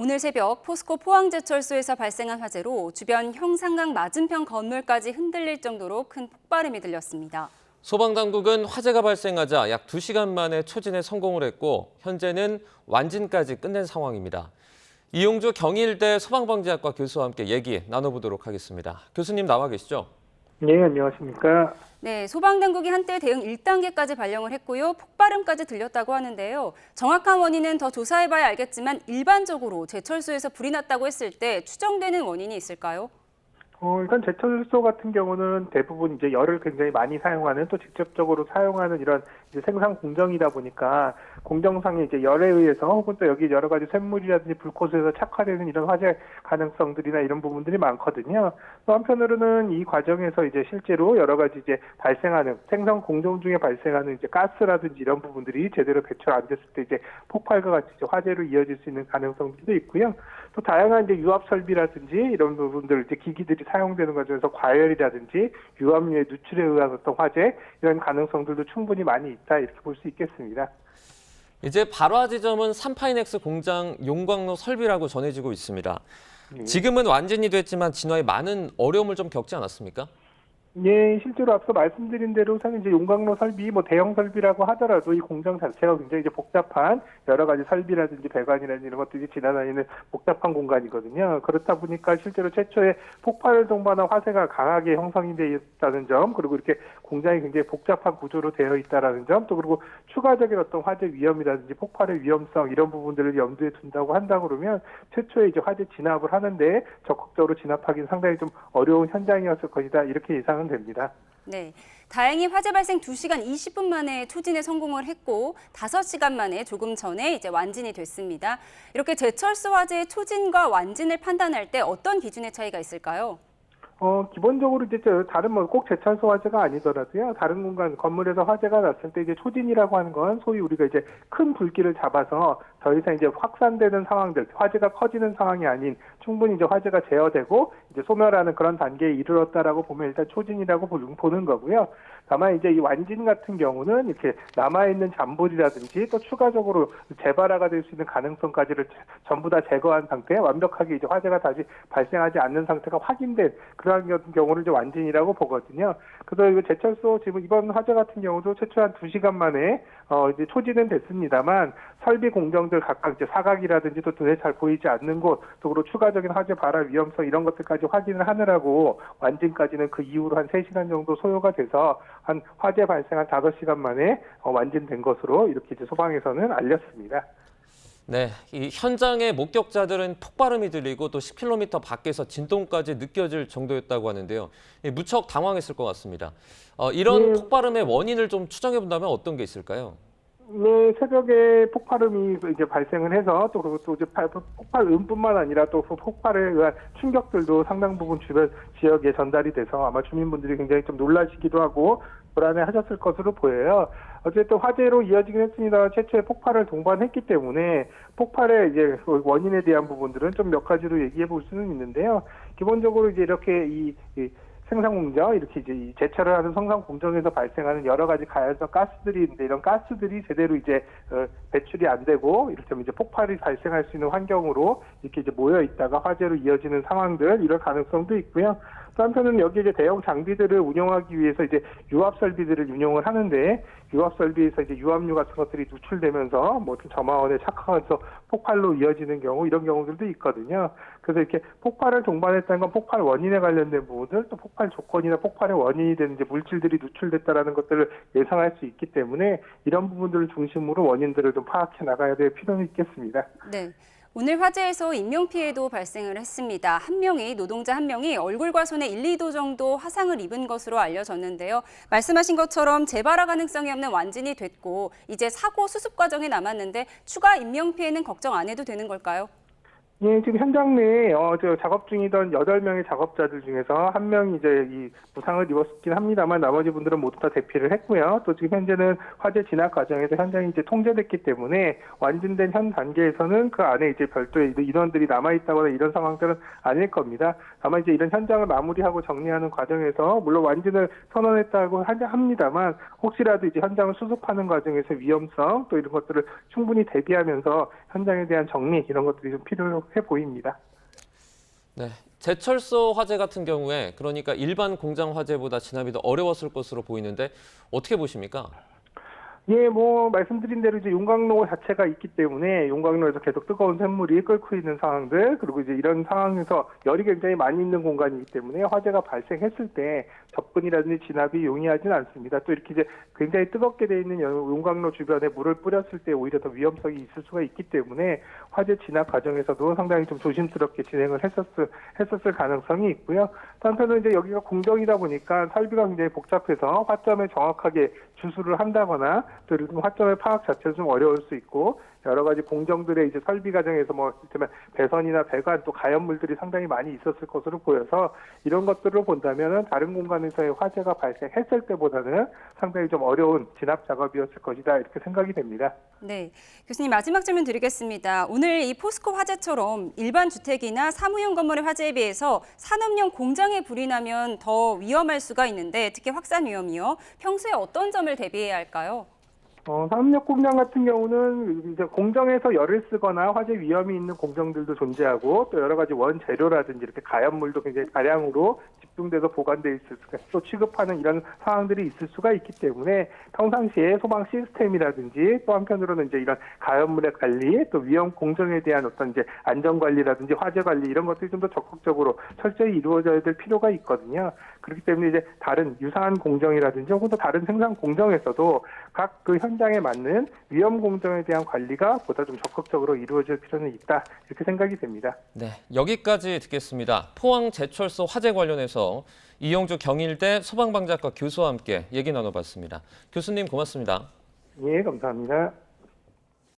오늘 새벽 포스코 포항제철소에서 발생한 화재로 주변 형산강 맞은편 건물까지 흔들릴 정도로 큰 폭발음이 들렸습니다. 소방당국은 화재가 발생하자 약 2시간 만에 초진에 성공을 했고 현재는 완진까지 끝낸 상황입니다. 이용주 경일대 소방방재학과 교수와 함께 얘기 나눠보도록 하겠습니다. 교수님 나와 계시죠? 네, 안녕하십니까. 네, 소방당국이 한때 대응 1단계까지 발령을 했고요. 폭발음까지 들렸다고 하는데요. 정확한 원인은 더 조사해봐야 알겠지만 일반적으로 제철소에서 불이 났다고 했을 때 추정되는 원인이 있을까요? 일단 제철소 같은 경우는 대부분 이제 열을 굉장히 많이 사용하는 또 직접적으로 사용하는 이런 이제 생산 공정이다 보니까 공정상의 이제 열에 의해서 혹은 또 여기 여러 가지 쇳물이라든지 불꽃에서 착화되는 이런 화재 가능성들이나 이런 부분들이 많거든요. 또 한편으로는 이 과정에서 이제 실제로 여러 가지 이제 발생하는 생산 공정 중에 발생하는 이제 가스라든지 이런 부분들이 제대로 배출 안 됐을 때 이제 폭발과 같이 이제 화재로 이어질 수 있는 가능성들도 있고요. 또 다양한 이제 유압 설비라든지 이런 부분들 이제 기기들이 사용되는 과정에서 과열이라든지 유압류의 누출에 의한 어떤 화재 이런 가능성들도 충분히 많이 있다 이렇게 볼 수 있겠습니다. 이제 발화 지점은 삼파이넥스 공장 용광로 설비라고 전해지고 있습니다. 지금은 완전히 됐지만 진화에 많은 어려움을 좀 겪지 않았습니까? 예, 실제로 앞서 말씀드린 대로 사실 이제 용광로 설비, 대형 설비라고 하더라도 이 공장 자체가 굉장히 이제 복잡한 여러 가지 설비라든지 배관이라든지 이런 것들이 지나다니는 복잡한 공간이거든요. 그렇다 보니까 실제로 최초에 폭발을 동반한 화재가 강하게 형성이 되어 있다는 점, 그리고 이렇게 공장이 굉장히 복잡한 구조로 되어 있다라는 점, 또 그리고 추가적인 어떤 화재 위험이라든지 폭발의 위험성 이런 부분들을 염두에 둔다고 한다 그러면 최초에 이제 화재 진압을 하는데 적극적으로 진압하기는 상당히 좀 어려운 현장이었을 것이다 이렇게 예상 됩니다. 네, 다행히 화재 발생 2시간 20분 만에 초진에 성공을 했고 5시간 만에 조금 전에 이제 완진이 됐습니다. 이렇게 제철소 화재의 초진과 완진을 판단할 때 어떤 기준의 차이가 있을까요? 기본적으로 이제 다른 꼭 제철소 화재가 아니더라도요. 다른 공간 건물에서 화재가 났을 때 이제 초진이라고 하는 건 소위 우리가 이제 큰 불길을 잡아서 더 이상 이제 확산되는 상황들, 화재가 커지는 상황이 아닌 충분히 이제 화재가 제어되고 이제 소멸하는 그런 단계에 이르렀다라고 보면 일단 초진이라고 보는 거고요. 다만 이제 이 완진 같은 경우는 이렇게 남아있는 잔불이라든지 또 추가적으로 재발화가 될 수 있는 가능성까지를 전부 다 제거한 상태, 완벽하게 이제 화재가 다시 발생하지 않는 상태가 확인된 그러한 경우를 이제 완진이라고 보거든요. 그래서 이거 제철소 지금 이번 화재 같은 경우도 최초 한 2시간 만에 이제 초진은 됐습니다만 설비 공정들 각각 이제 사각이라든지 또 눈에 잘 보이지 않는 곳, 또 그리고 추가적인 화재 발화 위험성 이런 것들까지 확인을 하느라고 완진까지는 그 이후로 한 3시간 정도 소요가 돼서 한 화재 발생 한 5시간 만에 완진된 것으로 이렇게 이제 소방에서는 알렸습니다. 네, 이 현장의 목격자들은 폭발음이 들리고 또 10km 밖에서 진동까지 느껴질 정도였다고 하는데요. 무척 당황했을 것 같습니다. 이런 폭발음의 원인을 좀 추정해 본다면 어떤 게 있을까요? 네, 새벽에 폭발음이 이제 발생을 해서 또 그리고 또 이제 폭발음뿐만 아니라 또 폭발에 의한 충격들도 상당 부분 주변 지역에 전달이 돼서 아마 주민분들이 굉장히 좀 놀라시기도 하고 불안해하셨을 것으로 보여요. 어쨌든 화재로 이어지긴 했습니다. 최초에 폭발을 동반했기 때문에 폭발의 이제 원인에 대한 부분들은 좀 몇 가지로 얘기해 볼 수는 있는데요. 기본적으로 이제 이렇게 이 생산 공정, 이렇게 이제 제철을 하는 생산 공정에서 발생하는 여러 가지 가연성 가스들이 있는데 이런 가스들이 제대로 이제 배출이 안 되고 이를테면 이제 폭발이 발생할 수 있는 환경으로 이렇게 이제 모여 있다가 화재로 이어지는 상황들 이런 가능성도 있고요. 또 한편은 여기 이제 대형 장비들을 운영하기 위해서 이제 유압 설비들을 운용을 하는데 유압 설비에서 이제 유압류 같은 것들이 누출되면서 좀 점화원에 착화해서 폭발로 이어지는 경우 이런 경우들도 있거든요. 그래서 이렇게 폭발을 동반했다는 건 폭발 원인에 관련된 부분들 또 폭발 조건이나 폭발의 원인이 되는 이제 물질들이 누출됐다라는 것들을 예상할 수 있기 때문에 이런 부분들을 중심으로 원인들을 좀 파악해 나가야 될 필요는 있겠습니다. 네. 오늘 화재에서 인명피해도 발생을 했습니다. 노동자 한 명이 얼굴과 손에 1, 2도 정도 화상을 입은 것으로 알려졌는데요. 말씀하신 것처럼 재발화 가능성이 없는 완진이 됐고 이제 사고 수습 과정에 남았는데 추가 인명피해는 걱정 안 해도 되는 걸까요? 예, 지금 현장 내에 작업 중이던 8명의 작업자들 중에서 한 명이 이제 이 부상을 입었긴 합니다만 나머지 분들은 모두 다 대피를 했고요. 또 지금 현재는 화재 진압 과정에서 현장이 이제 통제됐기 때문에 완진된 현 단계에서는 그 안에 이제 별도의 인원들이 남아 있다거나 이런 상황들은 아닐 겁니다. 다만 이제 이런 현장을 마무리하고 정리하는 과정에서 물론 완진을 선언했다고 합니다만 혹시라도 이제 현장을 수습하는 과정에서 위험성 또 이런 것들을 충분히 대비하면서 현장에 대한 정리 이런 것들이 좀 필요로 해 보입니다. 네. 제철소 화재 같은 경우에 그러니까 일반 공장 화재보다 진압이 더 어려웠을 것으로 보이는데 어떻게 보십니까? 예, 뭐 말씀드린 대로 이제 용광로 자체가 있기 때문에 용광로에서 계속 뜨거운 샘물이 끓고 있는 상황들, 그리고 이제 이런 상황에서 열이 굉장히 많이 있는 공간이기 때문에 화재가 발생했을 때 접근이라든지 진압이 용이하진 않습니다. 또 이렇게 이제 굉장히 뜨겁게 돼 있는 용광로 주변에 물을 뿌렸을 때 오히려 더 위험성이 있을 수가 있기 때문에 화재 진압 과정에서도 상당히 좀 조심스럽게 진행을 했었을 가능성이 있고요. 또 한편으로 이제 여기가 공정이다 보니까 설비가 굉장히 복잡해서 화점에 정확하게 주수를 한다거나 또 화점의 파악 자체도 좀 어려울 수 있고 여러 가지 공정들의 이제 설비 과정에서 뭐 이를테면 배선이나 배관 또 가연물들이 상당히 많이 있었을 것으로 보여서 이런 것들을 본다면은 다른 공간에서의 화재가 발생했을 때보다는 상당히 좀 어려운 진압 작업이었을 것이다 이렇게 생각이 됩니다. 네, 교수님 마지막 질문 드리겠습니다. 오늘 이 포스코 화재처럼 일반 주택이나 사무용 건물의 화재에 비해서 산업용 공장에 불이 나면 더 위험할 수가 있는데 특히 확산 위험이요. 평소에 어떤 점을 대비해야 할까요? 산업용 공장 같은 경우는 이제 공정에서 열을 쓰거나 화재 위험이 있는 공정들도 존재하고 또 여러 가지 원재료라든지 이렇게 가연물도 굉장히 다량으로 집중돼서 보관돼 있을 수가 또 취급하는 이런 상황들이 있을 수가 있기 때문에 평상시에 소방 시스템이라든지 또 한편으로는 이제 이런 가연물의 관리 또 위험 공정에 대한 어떤 이제 안전 관리라든지 화재 관리 이런 것들이 좀 더 적극적으로 철저히 이루어져야 될 필요가 있거든요. 그렇기 때문에 이제 다른 유사한 공정이라든지 혹은 또 다른 생산 공정에서도 각 그 현장에 맞는 위험 공정에 대한 관리가 보다 좀 적극적으로 이루어질 필요는 있다 이렇게 생각이 됩니다. 네, 여기까지 듣겠습니다. 포항 제철소 화재 관련해서 이용주 경일대 소방방재학과 교수와 함께 얘기 나눠봤습니다. 교수님 고맙습니다. 예, 감사합니다.